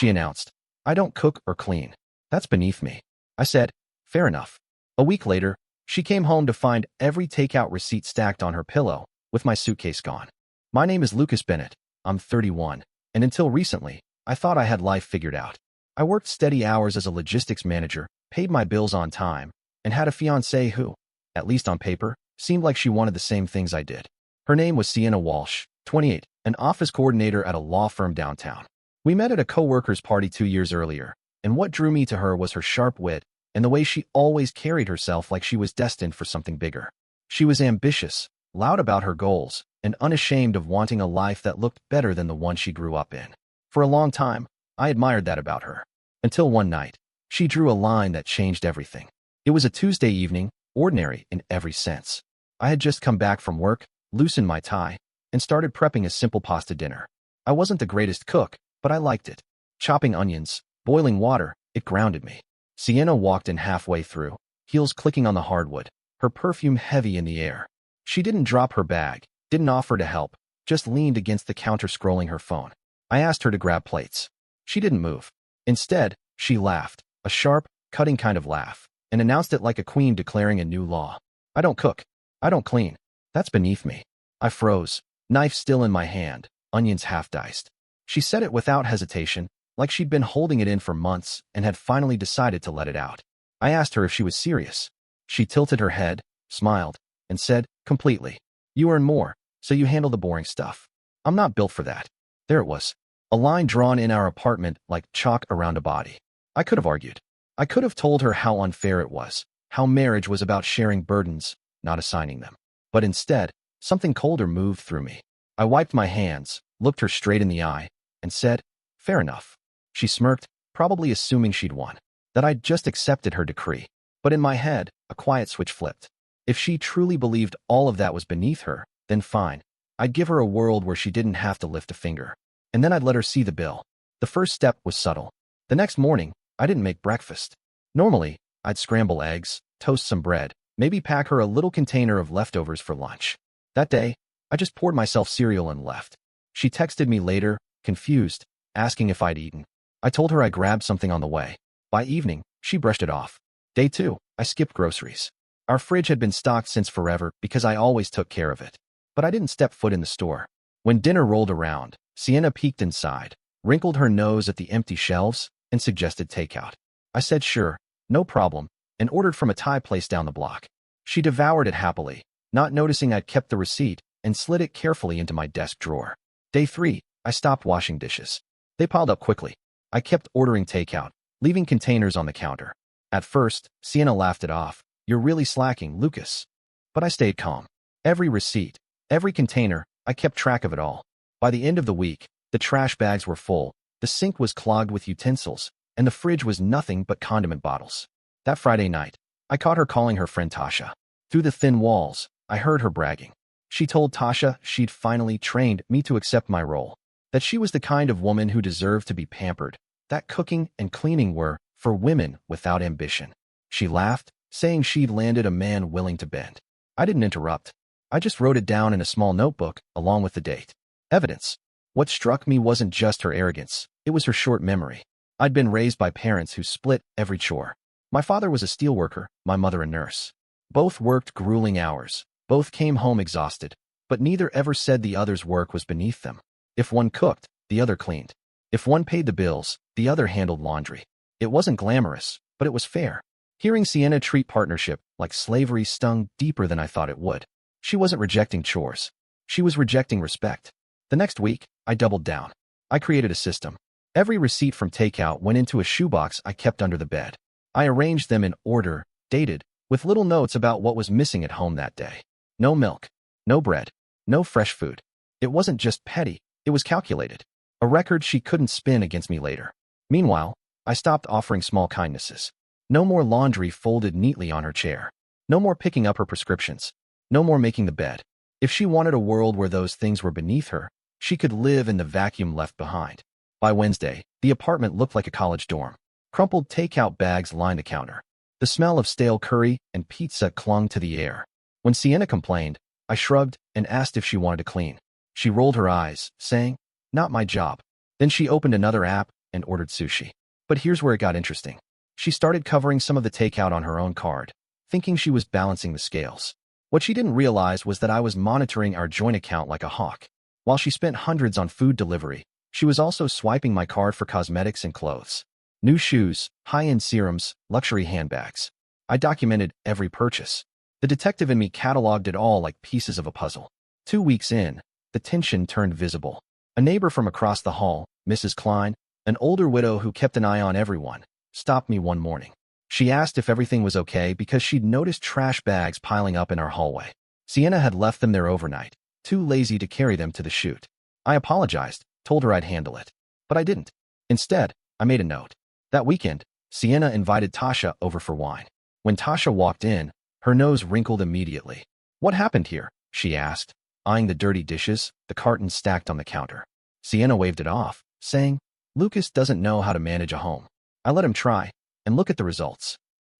she announced. "I don't cook or clean. That's beneath me." I said, "Fair enough." A week later, she came home to find every takeout receipt stacked on her pillow, with my suitcase gone. My name is Lucas Bennett. I'm 31, and until recently, I thought I had life figured out. I worked steady hours as a logistics manager, paid my bills on time, and had a fiancée who, at least on paper, seemed like she wanted the same things I did. Her name was Sienna Walsh, 28, an office coordinator at a law firm downtown. We met at a co-worker's party 2 years earlier, and what drew me to her was her sharp wit and the way she always carried herself like she was destined for something bigger. She was ambitious, loud about her goals, and unashamed of wanting a life that looked better than the one she grew up in. For a long time, I admired that about her. Until one night, she drew a line that changed everything. It was a Tuesday evening, ordinary in every sense. I had just come back from work, loosened my tie, and started prepping a simple pasta dinner. I wasn't the greatest cook, but I liked it. Chopping onions, boiling water, it grounded me. Sienna walked in halfway through, heels clicking on the hardwood, her perfume heavy in the air. She didn't drop her bag, didn't offer to help, just leaned against the counter scrolling her phone. I asked her to grab plates. She didn't move. Instead, she laughed, a sharp, cutting kind of laugh, and announced it like a queen declaring a new law. "I don't cook. I don't clean. That's beneath me." I froze, knife still in my hand, onions half diced. She said it without hesitation, like she'd been holding it in for months and had finally decided to let it out. I asked her if she was serious. She tilted her head, smiled, and said, "Completely. You earn more, so you handle the boring stuff. I'm not built for that." There it was, a line drawn in our apartment like chalk around a body. I could have argued. I could have told her how unfair it was, how marriage was about sharing burdens, not assigning them. But instead, something colder moved through me. I wiped my hands, looked her straight in the eye, and said, "Fair enough." She smirked, probably assuming she'd won, that I'd just accepted her decree. But in my head, a quiet switch flipped. If she truly believed all of that was beneath her, then fine. I'd give her a world where she didn't have to lift a finger. And then I'd let her see the bill. The first step was subtle. The next morning, I didn't make breakfast. Normally, I'd scramble eggs, toast some bread, maybe pack her a little container of leftovers for lunch. That day, I just poured myself cereal and left. She texted me later, confused, asking if I'd eaten. I told her I grabbed something on the way. By evening, she brushed it off. Day 2, I skipped groceries. Our fridge had been stocked since forever because I always took care of it. But I didn't step foot in the store. When dinner rolled around, Sienna peeked inside, wrinkled her nose at the empty shelves, and suggested takeout. I said sure, no problem, and ordered from a Thai place down the block. She devoured it happily, not noticing I'd kept the receipt, and slid it carefully into my desk drawer. Day 3, I stopped washing dishes. They piled up quickly. I kept ordering takeout, leaving containers on the counter. At first, Sienna laughed it off. "You're really slacking, Lucas." But I stayed calm. Every receipt, every container, I kept track of it all. By the end of the week, the trash bags were full, the sink was clogged with utensils, and the fridge was nothing but condiment bottles. That Friday night, I caught her calling her friend Tasha. Through the thin walls, I heard her bragging. She told Tasha she'd finally trained me to accept my role, that she was the kind of woman who deserved to be pampered, that cooking and cleaning were for women without ambition. She laughed, saying she'd landed a man willing to bend. I didn't interrupt. I just wrote it down in a small notebook, along with the date. Evidence. What struck me wasn't just her arrogance, it was her short memory. I'd been raised by parents who split every chore. My father was a steelworker, my mother a nurse. Both worked grueling hours, both came home exhausted, but neither ever said the other's work was beneath them. If one cooked, the other cleaned. If one paid the bills, the other handled laundry. It wasn't glamorous, but it was fair. Hearing Sienna treat partnership like slavery stung deeper than I thought it would. She wasn't rejecting chores. She was rejecting respect. The next week, I doubled down. I created a system. Every receipt from Takeout went into a shoebox I kept under the bed. I arranged them in order, dated, with little notes about what was missing at home that day. No milk, no bread, no fresh food. It wasn't just petty, it was calculated. A record she couldn't spin against me later. Meanwhile, I stopped offering small kindnesses. No more laundry folded neatly on her chair. No more picking up her prescriptions. No more making the bed. If she wanted a world where those things were beneath her, she could live in the vacuum left behind. By Wednesday, the apartment looked like a college dorm. Crumpled takeout bags lined the counter. The smell of stale curry and pizza clung to the air. When Sienna complained, I shrugged and asked if she wanted to clean. She rolled her eyes, saying, "Not my job." Then she opened another app, and ordered sushi. But here's where it got interesting. She started covering some of the takeout on her own card, thinking she was balancing the scales. What she didn't realize was that I was monitoring our joint account like a hawk. While she spent hundreds on food delivery, she was also swiping my card for cosmetics and clothes. New shoes, high-end serums, luxury handbags. I documented every purchase. The detective in me cataloged it all like pieces of a puzzle. 2 weeks in, the tension turned visible. A neighbor from across the hall, Mrs. Klein, an older widow who kept an eye on everyone, stopped me one morning. She asked if everything was okay because she'd noticed trash bags piling up in our hallway. Sienna had left them there overnight, too lazy to carry them to the chute. I apologized, told her I'd handle it. But I didn't. Instead, I made a note. That weekend, Sienna invited Tasha over for wine. When Tasha walked in, her nose wrinkled immediately. "What happened here?" she asked, eyeing the dirty dishes, the cartons stacked on the counter. Sienna waved it off, saying, "Lucas doesn't know how to manage a home. I let him try, and look at the results."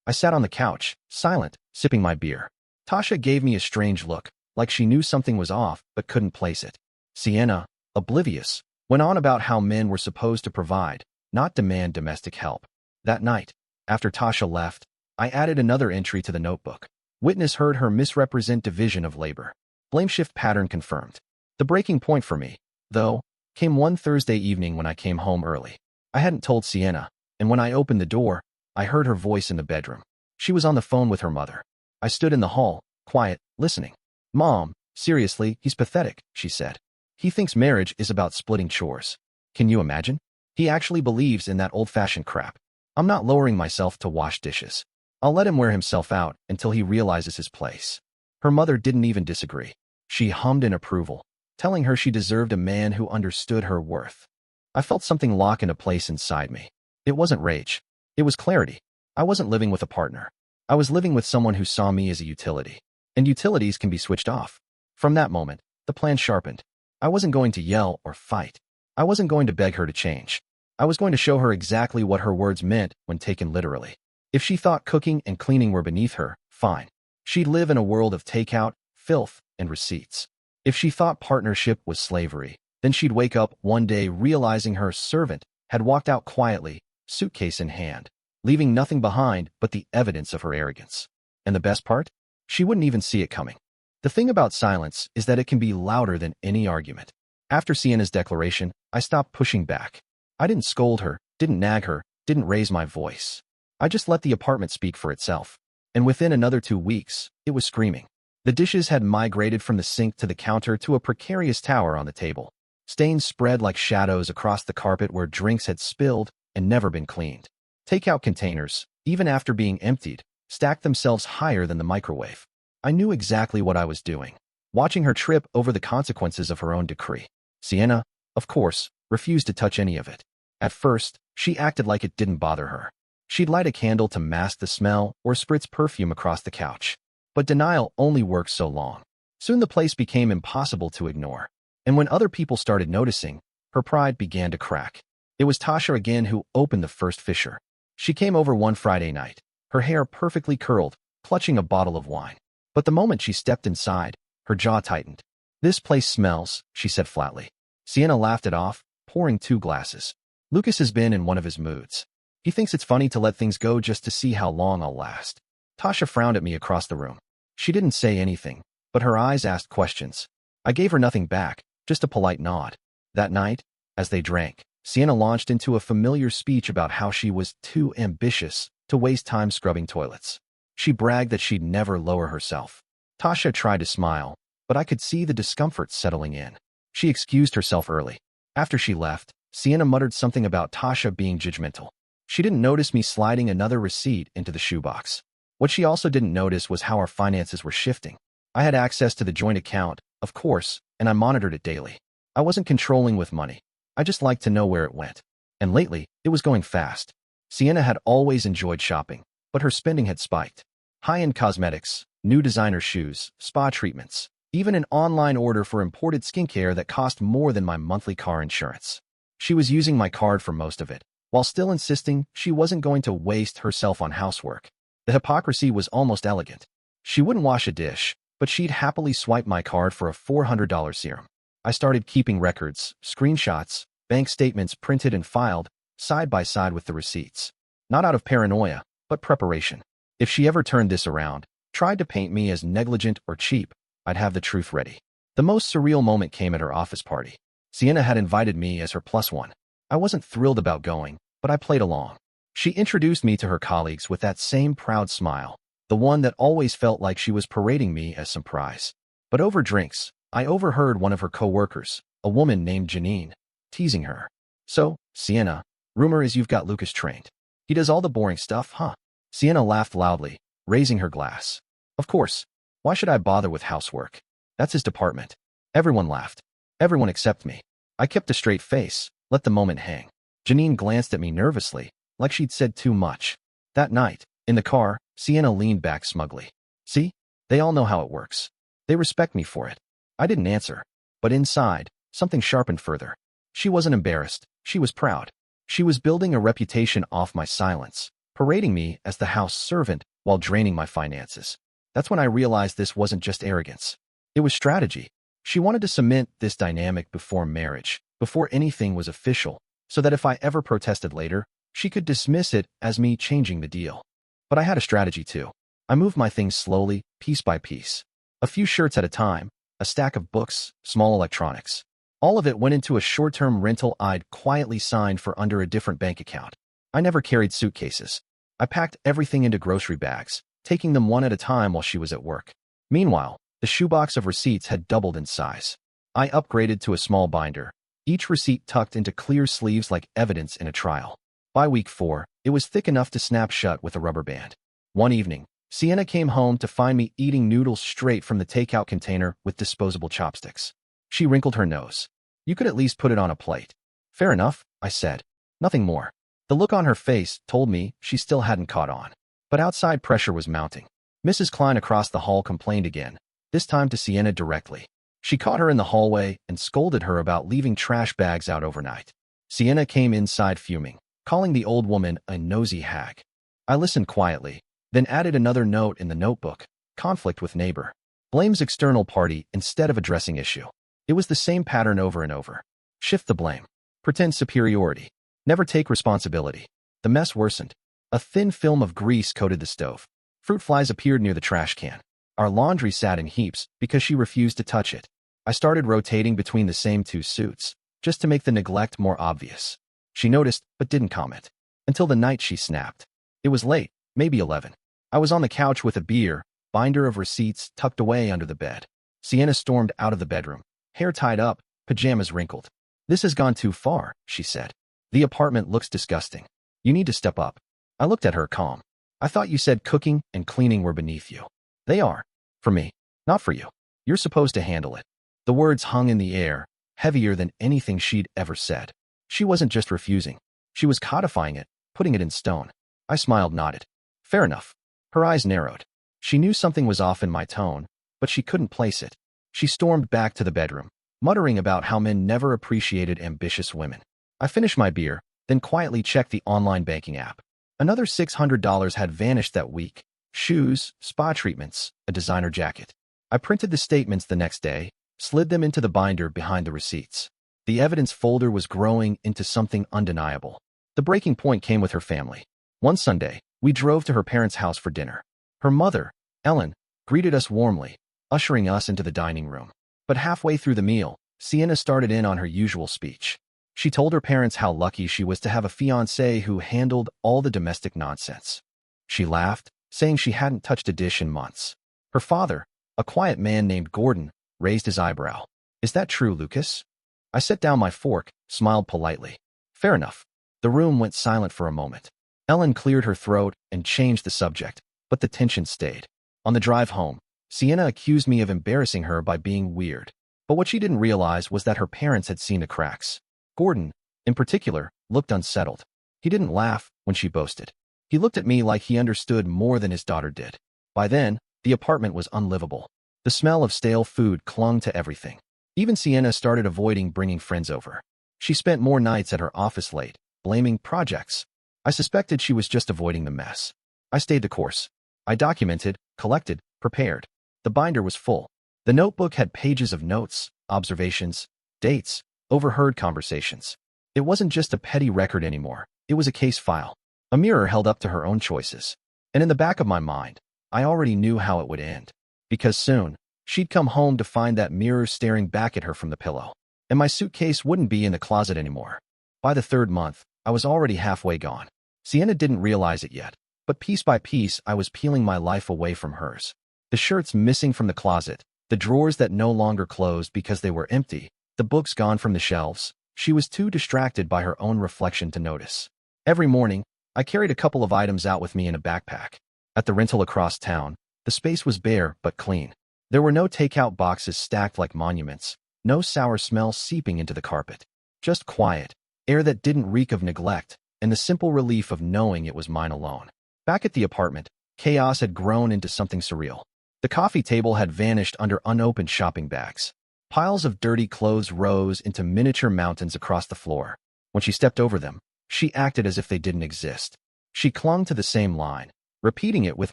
I sat on the couch, silent, sipping my beer. Tasha gave me a strange look, like she knew something was off but couldn't place it. Sienna, oblivious, went on about how men were supposed to provide, not demand domestic help. That night, after Tasha left, I added another entry to the notebook. Witness heard her misrepresent division of labor. Blame shift pattern confirmed. The breaking point for me, though, came one Thursday evening when I came home early. I hadn't told Sienna, and when I opened the door, I heard her voice in the bedroom. She was on the phone with her mother. I stood in the hall, quiet, listening. "Mom, seriously, he's pathetic," she said. "He thinks marriage is about splitting chores. Can you imagine? He actually believes in that old-fashioned crap. I'm not lowering myself to wash dishes. I'll let him wear himself out until he realizes his place." Her mother didn't even disagree. She hummed in approval, telling her she deserved a man who understood her worth. I felt something lock into place inside me. It wasn't rage. It was clarity. I wasn't living with a partner. I was living with someone who saw me as a utility. And utilities can be switched off. From that moment, the plan sharpened. I wasn't going to yell or fight. I wasn't going to beg her to change. I was going to show her exactly what her words meant when taken literally. If she thought cooking and cleaning were beneath her, fine. She'd live in a world of takeout, filth, and receipts. If she thought partnership was slavery, then she'd wake up one day realizing her servant had walked out quietly, suitcase in hand, leaving nothing behind but the evidence of her arrogance. And the best part? She wouldn't even see it coming. The thing about silence is that it can be louder than any argument. After Sienna's declaration, I stopped pushing back. I didn't scold her, didn't nag her, didn't raise my voice. I just let the apartment speak for itself. And within another 2 weeks, it was screaming. The dishes had migrated from the sink to the counter to a precarious tower on the table. Stains spread like shadows across the carpet where drinks had spilled and never been cleaned. Takeout containers, even after being emptied, stacked themselves higher than the microwave. I knew exactly what I was doing, watching her trip over the consequences of her own decree. Sienna, of course, refused to touch any of it. At first, she acted like it didn't bother her. She'd light a candle to mask the smell or spritz perfume across the couch. But denial only worked so long. Soon the place became impossible to ignore. And when other people started noticing, her pride began to crack. It was Tasha again who opened the first fissure. She came over one Friday night, her hair perfectly curled, clutching a bottle of wine. But the moment she stepped inside, her jaw tightened. "This place smells," she said flatly. Sienna laughed it off, pouring 2 glasses. "Lucas has been in one of his moods. He thinks it's funny to let things go just to see how long I'll last." Tasha frowned at me across the room. She didn't say anything, but her eyes asked questions. I gave her nothing back, just a polite nod. That night, as they drank, Sienna launched into a familiar speech about how she was too ambitious to waste time scrubbing toilets. She bragged that she'd never lower herself. Tasha tried to smile, but I could see the discomfort settling in. She excused herself early. After she left, Sienna muttered something about Tasha being judgmental. She didn't notice me sliding another receipt into the shoebox. What she also didn't notice was how our finances were shifting. I had access to the joint account, of course, and I monitored it daily. I wasn't controlling with money. I just liked to know where it went. And lately, it was going fast. Sienna had always enjoyed shopping, but her spending had spiked. High-end cosmetics, new designer shoes, spa treatments, even an online order for imported skincare that cost more than my monthly car insurance. She was using my card for most of it, while still insisting she wasn't going to waste herself on housework. The hypocrisy was almost elegant. She wouldn't wash a dish, but she'd happily swipe my card for a $400 serum. I started keeping records, screenshots, bank statements printed and filed, side by side with the receipts. Not out of paranoia, but preparation. If she ever turned this around, tried to paint me as negligent or cheap, I'd have the truth ready. The most surreal moment came at her office party. Sienna had invited me as her plus one. I wasn't thrilled about going, but I played along. She introduced me to her colleagues with that same proud smile, the one that always felt like she was parading me as some prize. But over drinks, I overheard one of her co-workers, a woman named Janine, teasing her. "So, Sienna, rumor is you've got Lucas trained. He does all the boring stuff, huh?" Sienna laughed loudly, raising her glass. "Of course. Why should I bother with housework? That's his department." Everyone laughed. Everyone except me. I kept a straight face, let the moment hang. Janine glanced at me nervously, like she'd said too much. That night, in the car, Sienna leaned back smugly. "See? They all know how it works. They respect me for it." I didn't answer. But inside, something sharpened further. She wasn't embarrassed. She was proud. She was building a reputation off my silence, parading me as the house servant while draining my finances. That's when I realized this wasn't just arrogance. It was strategy. She wanted to cement this dynamic before marriage, before anything was official, so that if I ever protested later, she could dismiss it as me changing the deal. But I had a strategy too. I moved my things slowly, piece by piece. A few shirts at a time, a stack of books, small electronics. All of it went into a short-term rental I'd quietly signed for under a different bank account. I never carried suitcases. I packed everything into grocery bags, taking them one at a time while she was at work. Meanwhile, the shoebox of receipts had doubled in size. I upgraded to a small binder, each receipt tucked into clear sleeves like evidence in a trial. By week 4, it was thick enough to snap shut with a rubber band. One evening, Sienna came home to find me eating noodles straight from the takeout container with disposable chopsticks. She wrinkled her nose. "You could at least put it on a plate." "Fair enough," I said. Nothing more. The look on her face told me she still hadn't caught on. But outside pressure was mounting. Mrs. Klein across the hall complained again, this time to Sienna directly. She caught her in the hallway and scolded her about leaving trash bags out overnight. Sienna came inside fuming, calling the old woman a nosy hag. I listened quietly, then added another note in the notebook: conflict with neighbor. Blames external party instead of addressing issue. It was the same pattern over and over. Shift the blame. Pretend superiority. Never take responsibility. The mess worsened. A thin film of grease coated the stove. Fruit flies appeared near the trash can. Our laundry sat in heaps because she refused to touch it. I started rotating between the same two suits, just to make the neglect more obvious. She noticed, but didn't comment. Until the night she snapped. It was late, maybe 11. I was on the couch with a beer, binder of receipts tucked away under the bed. Sienna stormed out of the bedroom, hair tied up, pajamas wrinkled. "This has gone too far," she said. "The apartment looks disgusting. You need to step up." I looked at her calm. "I thought you said cooking and cleaning were beneath you." "They are. For me. Not for you. You're supposed to handle it." The words hung in the air, heavier than anything she'd ever said. She wasn't just refusing. She was codifying it, putting it in stone. I smiled, nodded. "Fair enough." Her eyes narrowed. She knew something was off in my tone, but she couldn't place it. She stormed back to the bedroom, muttering about how men never appreciated ambitious women. I finished my beer, then quietly checked the online banking app. Another $600 had vanished that week. Shoes, spa treatments, a designer jacket. I printed the statements the next day, slid them into the binder behind the receipts. The evidence folder was growing into something undeniable. The breaking point came with her family. One Sunday, we drove to her parents' house for dinner. Her mother, Ellen, greeted us warmly, ushering us into the dining room. But halfway through the meal, Sienna started in on her usual speech. She told her parents how lucky she was to have a fiancé who handled all the domestic nonsense. She laughed, saying she hadn't touched a dish in months. Her father, a quiet man named Gordon, raised his eyebrow. "Is that true, Lucas?" I set down my fork, smiled politely. "Fair enough." The room went silent for a moment. Ellen cleared her throat and changed the subject, but the tension stayed. On the drive home, Sienna accused me of embarrassing her by being weird. But what she didn't realize was that her parents had seen the cracks. Gordon, in particular, looked unsettled. He didn't laugh when she boasted. He looked at me like he understood more than his daughter did. By then, the apartment was unlivable. The smell of stale food clung to everything. Even Sienna started avoiding bringing friends over. She spent more nights at her office late, blaming projects. I suspected she was just avoiding the mess. I stayed the course. I documented, collected, prepared. The binder was full. The notebook had pages of notes, observations, dates, overheard conversations. It wasn't just a petty record anymore. It was a case file, a mirror held up to her own choices. And in the back of my mind, I already knew how it would end. Because soon, she'd come home to find that mirror staring back at her from the pillow. And my suitcase wouldn't be in the closet anymore. By the third month, I was already halfway gone. Sienna didn't realize it yet, but piece by piece I was peeling my life away from hers. The shirts missing from the closet, the drawers that no longer closed because they were empty, the books gone from the shelves. She was too distracted by her own reflection to notice. Every morning, I carried a couple of items out with me in a backpack. At the rental across town, the space was bare but clean. There were no takeout boxes stacked like monuments, no sour smell seeping into the carpet. Just quiet, air that didn't reek of neglect, and the simple relief of knowing it was mine alone. Back at the apartment, chaos had grown into something surreal. The coffee table had vanished under unopened shopping bags. Piles of dirty clothes rose into miniature mountains across the floor. When she stepped over them, she acted as if they didn't exist. She clung to the same line, repeating it with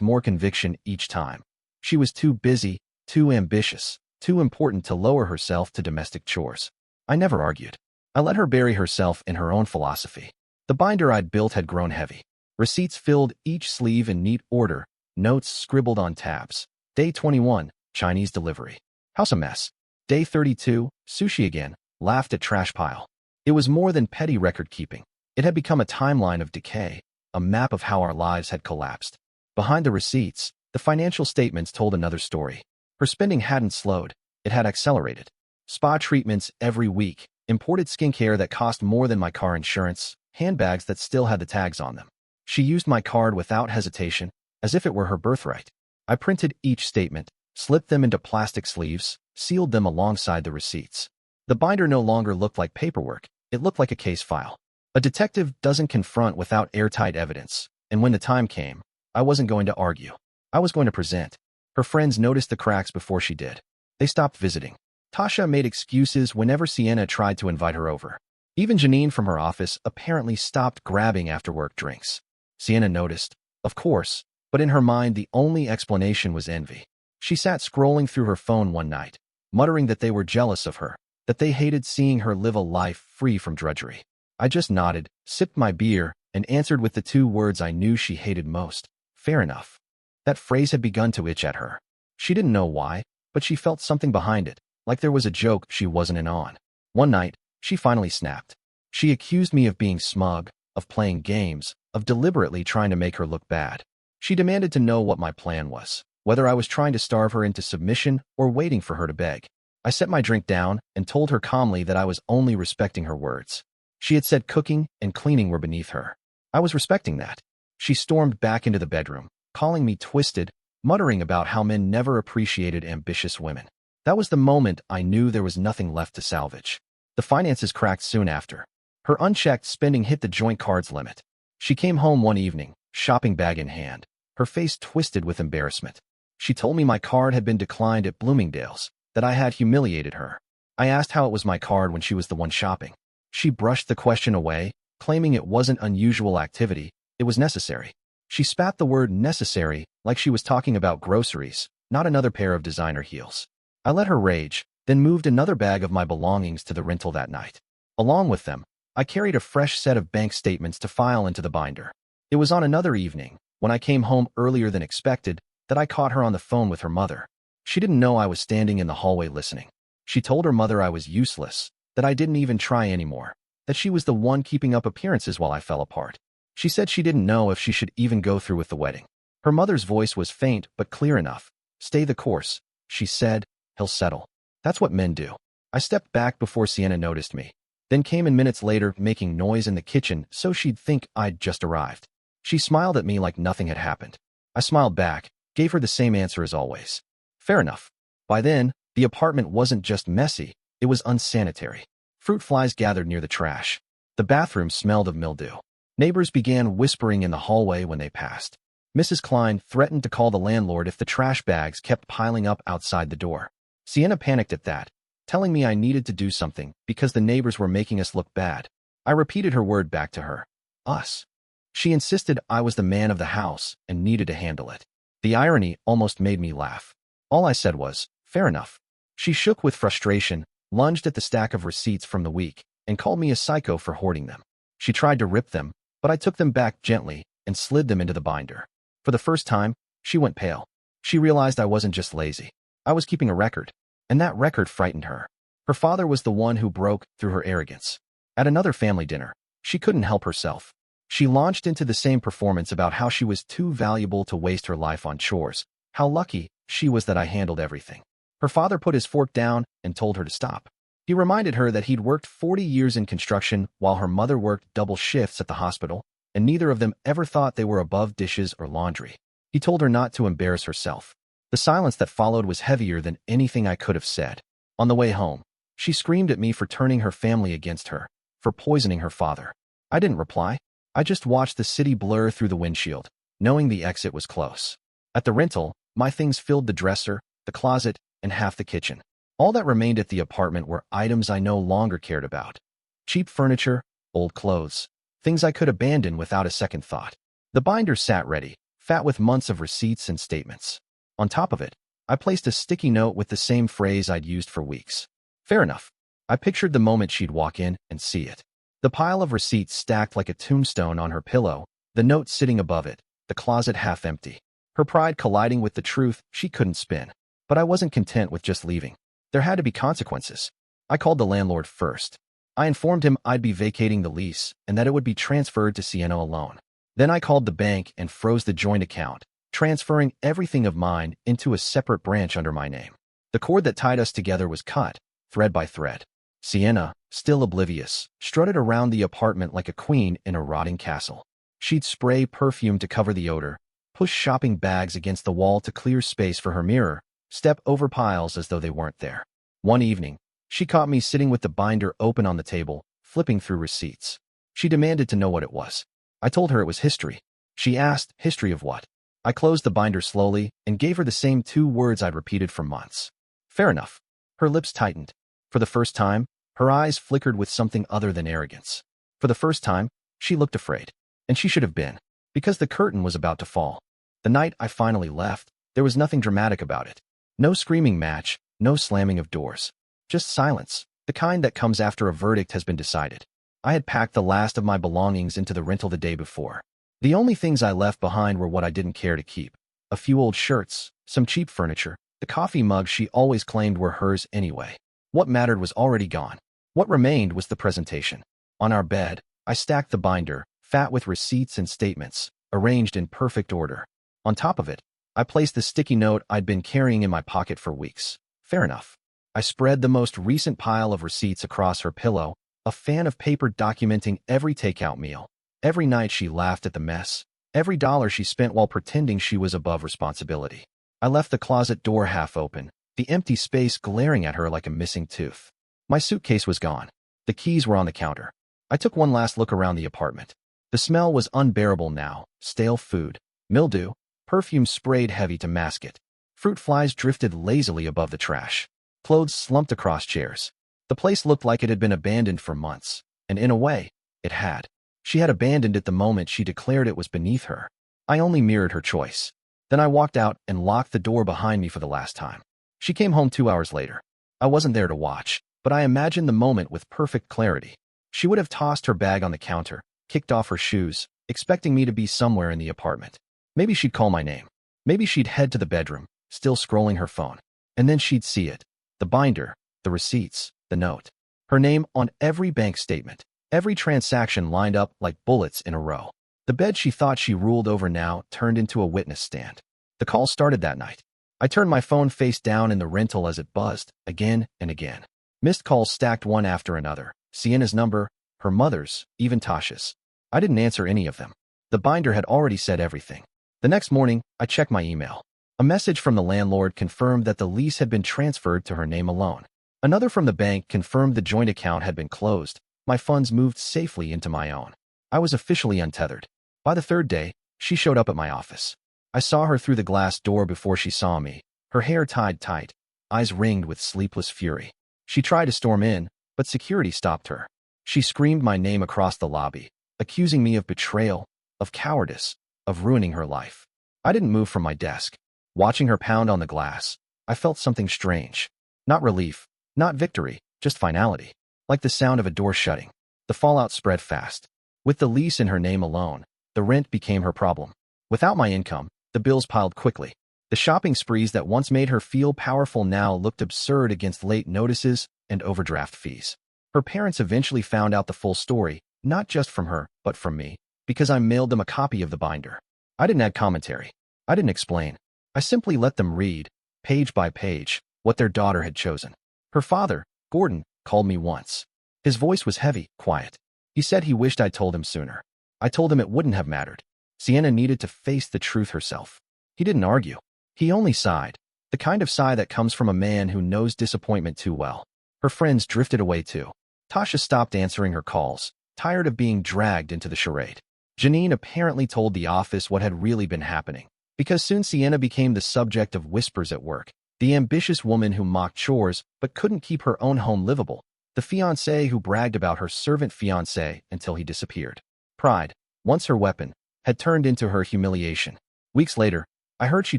more conviction each time. She was too busy, too ambitious, too important to lower herself to domestic chores. I never argued. I let her bury herself in her own philosophy. The binder I'd built had grown heavy. Receipts filled each sleeve in neat order, notes scribbled on tabs. Day 21, Chinese delivery. House a mess. Day 32, sushi again, laughed at trash pile. It was more than petty record-keeping. It had become a timeline of decay, a map of how our lives had collapsed. Behind the receipts, the financial statements told another story. Her spending hadn't slowed, it had accelerated. Spa treatments every week, imported skincare that cost more than my car insurance, handbags that still had the tags on them. She used my card without hesitation, as if it were her birthright. I printed each statement, slipped them into plastic sleeves, sealed them alongside the receipts. The binder no longer looked like paperwork, it looked like a case file. A detective doesn't confront without airtight evidence, and when the time came, I wasn't going to argue. I was going to present. Her friends noticed the cracks before she did. They stopped visiting. Tasha made excuses whenever Sienna tried to invite her over. Even Janine from her office apparently stopped grabbing after-work drinks. Sienna noticed, of course, but in her mind the only explanation was envy. She sat scrolling through her phone one night, muttering that they were jealous of her, that they hated seeing her live a life free from drudgery. I just nodded, sipped my beer, and answered with the two words I knew she hated most. Fair enough. That phrase had begun to itch at her. She didn't know why, but she felt something behind it, like there was a joke she wasn't in on. One night, she finally snapped. She accused me of being smug, of playing games, of deliberately trying to make her look bad. She demanded to know what my plan was, whether I was trying to starve her into submission or waiting for her to beg. I set my drink down and told her calmly that I was only respecting her words. She had said cooking and cleaning were beneath her. I was respecting that. She stormed back into the bedroom, calling me twisted, muttering about how men never appreciated ambitious women. That was the moment I knew there was nothing left to salvage. The finances cracked soon after. Her unchecked spending hit the joint card's limit. She came home one evening, shopping bag in hand, her face twisted with embarrassment. She told me my card had been declined at Bloomingdale's, that I had humiliated her. I asked how it was my card when she was the one shopping. She brushed the question away, claiming it wasn't unusual activity, it was necessary. She spat the word necessary like she was talking about groceries, not another pair of designer heels. I let her rage, then moved another bag of my belongings to the rental that night. Along with them, I carried a fresh set of bank statements to file into the binder. It was on another evening, when I came home earlier than expected, that I caught her on the phone with her mother. She didn't know I was standing in the hallway listening. She told her mother I was useless, that I didn't even try anymore, that she was the one keeping up appearances while I fell apart. She said she didn't know if she should even go through with the wedding. Her mother's voice was faint but clear enough. Stay the course, she said, he'll settle. That's what men do. I stepped back before Sienna noticed me, then came in minutes later making noise in the kitchen so she'd think I'd just arrived. She smiled at me like nothing had happened. I smiled back, gave her the same answer as always. Fair enough. By then, the apartment wasn't just messy, it was unsanitary. Fruit flies gathered near the trash. The bathroom smelled of mildew. Neighbors began whispering in the hallway when they passed. Mrs. Klein threatened to call the landlord if the trash bags kept piling up outside the door. Sienna panicked at that, telling me I needed to do something because the neighbors were making us look bad. I repeated her word back to her. Us. She insisted I was the man of the house and needed to handle it. The irony almost made me laugh. All I said was, fair enough. She shook with frustration, lunged at the stack of receipts from the week, and called me a psycho for hoarding them. She tried to rip them, but I took them back gently and slid them into the binder. For the first time, she went pale. She realized I wasn't just lazy. I was keeping a record, and that record frightened her. Her father was the one who broke through her arrogance. At another family dinner, she couldn't help herself. She launched into the same performance about how she was too valuable to waste her life on chores, how lucky she was that I handled everything. Her father put his fork down and told her to stop. He reminded her that he'd worked 40 years in construction while her mother worked double shifts at the hospital, and neither of them ever thought they were above dishes or laundry. He told her not to embarrass herself. The silence that followed was heavier than anything I could have said. On the way home, she screamed at me for turning her family against her, for poisoning her father. I didn't reply. I just watched the city blur through the windshield, knowing the exit was close. At the rental, my things filled the dresser, the closet, and half the kitchen. All that remained at the apartment were items I no longer cared about. Cheap furniture, old clothes, things I could abandon without a second thought. The binder sat ready, fat with months of receipts and statements. On top of it, I placed a sticky note with the same phrase I'd used for weeks. Fair enough. I pictured the moment she'd walk in and see it. The pile of receipts stacked like a tombstone on her pillow, the note sitting above it, the closet half empty. Her pride colliding with the truth she couldn't spin. But I wasn't content with just leaving. There had to be consequences. I called the landlord first. I informed him I'd be vacating the lease and that it would be transferred to Sienna alone. Then I called the bank and froze the joint account, transferring everything of mine into a separate branch under my name. The cord that tied us together was cut, thread by thread. Sienna, still oblivious, strutted around the apartment like a queen in a rotting castle. She'd spray perfume to cover the odor, push shopping bags against the wall to clear space for her mirror, step over piles as though they weren't there. One evening, she caught me sitting with the binder open on the table, flipping through receipts. She demanded to know what it was. I told her it was history. She asked, history of what? I closed the binder slowly and gave her the same 2 words I'd repeated for months. Fair enough. Her lips tightened. For the first time, her eyes flickered with something other than arrogance. For the first time, she looked afraid. And she should have been, because the curtain was about to fall. The night I finally left, there was nothing dramatic about it. No screaming match, no slamming of doors. Just silence, the kind that comes after a verdict has been decided. I had packed the last of my belongings into the rental the day before. The only things I left behind were what I didn't care to keep. A few old shirts, some cheap furniture, the coffee mug she always claimed were hers anyway. What mattered was already gone. What remained was the presentation. On our bed, I stacked the binder, fat with receipts and statements, arranged in perfect order. On top of it, I placed the sticky note I'd been carrying in my pocket for weeks. Fair enough. I spread the most recent pile of receipts across her pillow, a fan of paper documenting every takeout meal. Every night she laughed at the mess, every dollar she spent while pretending she was above responsibility. I left the closet door half open, the empty space glaring at her like a missing tooth. My suitcase was gone. The keys were on the counter. I took one last look around the apartment. The smell was unbearable now, stale food, mildew, perfume sprayed heavy to mask it. Fruit flies drifted lazily above the trash. Clothes slumped across chairs. The place looked like it had been abandoned for months, and in a way, it had. She had abandoned it the moment she declared it was beneath her. I only mirrored her choice. Then I walked out and locked the door behind me for the last time. She came home 2 hours later. I wasn't there to watch, but I imagined the moment with perfect clarity. She would have tossed her bag on the counter, kicked off her shoes, expecting me to be somewhere in the apartment. Maybe she'd call my name. Maybe she'd head to the bedroom, still scrolling her phone. And then she'd see it. The binder, the receipts, the note. Her name on every bank statement. Every transaction lined up like bullets in a row. The bed she thought she ruled over now turned into a witness stand. The call started that night. I turned my phone face down in the rental as it buzzed, again and again. Missed calls stacked one after another. Sienna's number, her mother's, even Tasha's. I didn't answer any of them. The binder had already said everything. The next morning, I checked my email. A message from the landlord confirmed that the lease had been transferred to her name alone. Another from the bank confirmed the joint account had been closed. My funds moved safely into my own. I was officially untethered. By the 3rd day, she showed up at my office. I saw her through the glass door before she saw me, her hair tied tight, eyes ringed with sleepless fury. She tried to storm in, but security stopped her. She screamed my name across the lobby, accusing me of betrayal, of cowardice, of ruining her life. I didn't move from my desk. Watching her pound on the glass, I felt something strange. Not relief, not victory, just finality. Like the sound of a door shutting. The fallout spread fast. With the lease in her name alone, the rent became her problem. Without my income, the bills piled quickly. The shopping sprees that once made her feel powerful now looked absurd against late notices and overdraft fees. Her parents eventually found out the full story, not just from her, but from me, because I mailed them a copy of the binder. I didn't add commentary. I didn't explain. I simply let them read, page by page, what their daughter had chosen. Her father, Gordon, called me once. His voice was heavy, quiet. He said he wished I'd told him sooner. I told him it wouldn't have mattered. Sienna needed to face the truth herself. He didn't argue. He only sighed, the kind of sigh that comes from a man who knows disappointment too well. Her friends drifted away too. Tasha stopped answering her calls, tired of being dragged into the charade. Janine apparently told the office what had really been happening, because soon Sienna became the subject of whispers at work. The ambitious woman who mocked chores but couldn't keep her own home livable. The fiancé who bragged about her servant fiancé until he disappeared. Pride, once her weapon, had turned into her humiliation. Weeks later, I heard she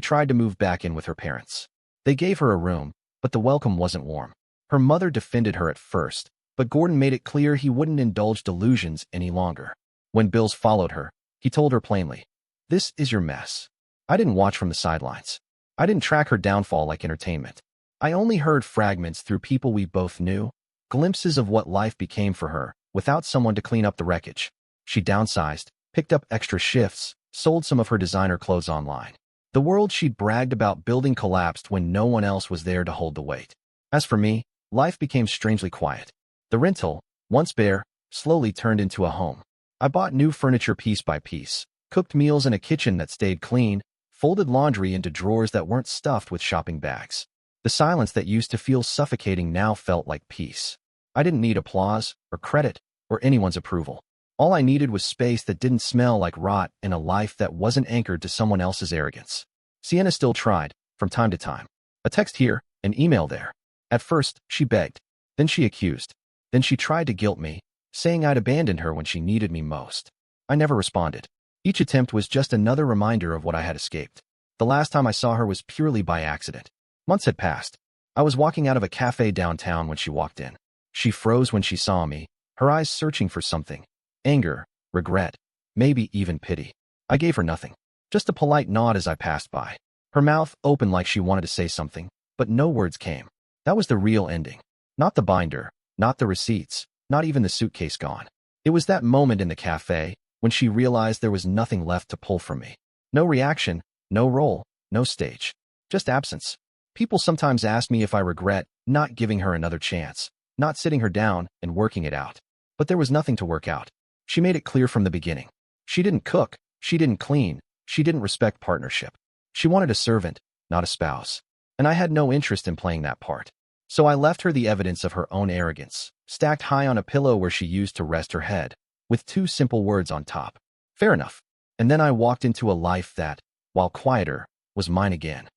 tried to move back in with her parents. They gave her a room, but the welcome wasn't warm. Her mother defended her at first, but Gordon made it clear he wouldn't indulge delusions any longer. When bills followed her, he told her plainly, "This is your mess." I didn't watch from the sidelines. I didn't track her downfall like entertainment. I only heard fragments through people we both knew, glimpses of what life became for her, without someone to clean up the wreckage. She downsized, picked up extra shifts, sold some of her designer clothes online. The world she'd bragged about building collapsed when no one else was there to hold the weight. As for me, life became strangely quiet. The rental, once bare, slowly turned into a home. I bought new furniture piece by piece, cooked meals in a kitchen that stayed clean, folded laundry into drawers that weren't stuffed with shopping bags. The silence that used to feel suffocating now felt like peace. I didn't need applause, or credit, or anyone's approval. All I needed was space that didn't smell like rot and a life that wasn't anchored to someone else's arrogance. Sienna still tried, from time to time. A text here, an email there. At first, she begged. Then she accused. Then she tried to guilt me, saying I'd abandoned her when she needed me most. I never responded. Each attempt was just another reminder of what I had escaped. The last time I saw her was purely by accident. Months had passed. I was walking out of a cafe downtown when she walked in. She froze when she saw me, her eyes searching for something. Anger, regret, maybe even pity. I gave her nothing. Just a polite nod as I passed by. Her mouth opened like she wanted to say something, but no words came. That was the real ending. Not the binder, not the receipts, not even the suitcase gone. It was that moment in the cafe, when she realized there was nothing left to pull from me. No reaction, no role, no stage. Just absence. People sometimes ask me if I regret not giving her another chance, not sitting her down and working it out. But there was nothing to work out. She made it clear from the beginning. She didn't cook, she didn't clean, she didn't respect partnership. She wanted a servant, not a spouse. And I had no interest in playing that part. So I left her the evidence of her own arrogance, stacked high on a pillow where she used to rest her head, with two simple words on top. Fair enough. And then I walked into a life that, while quieter, was mine again.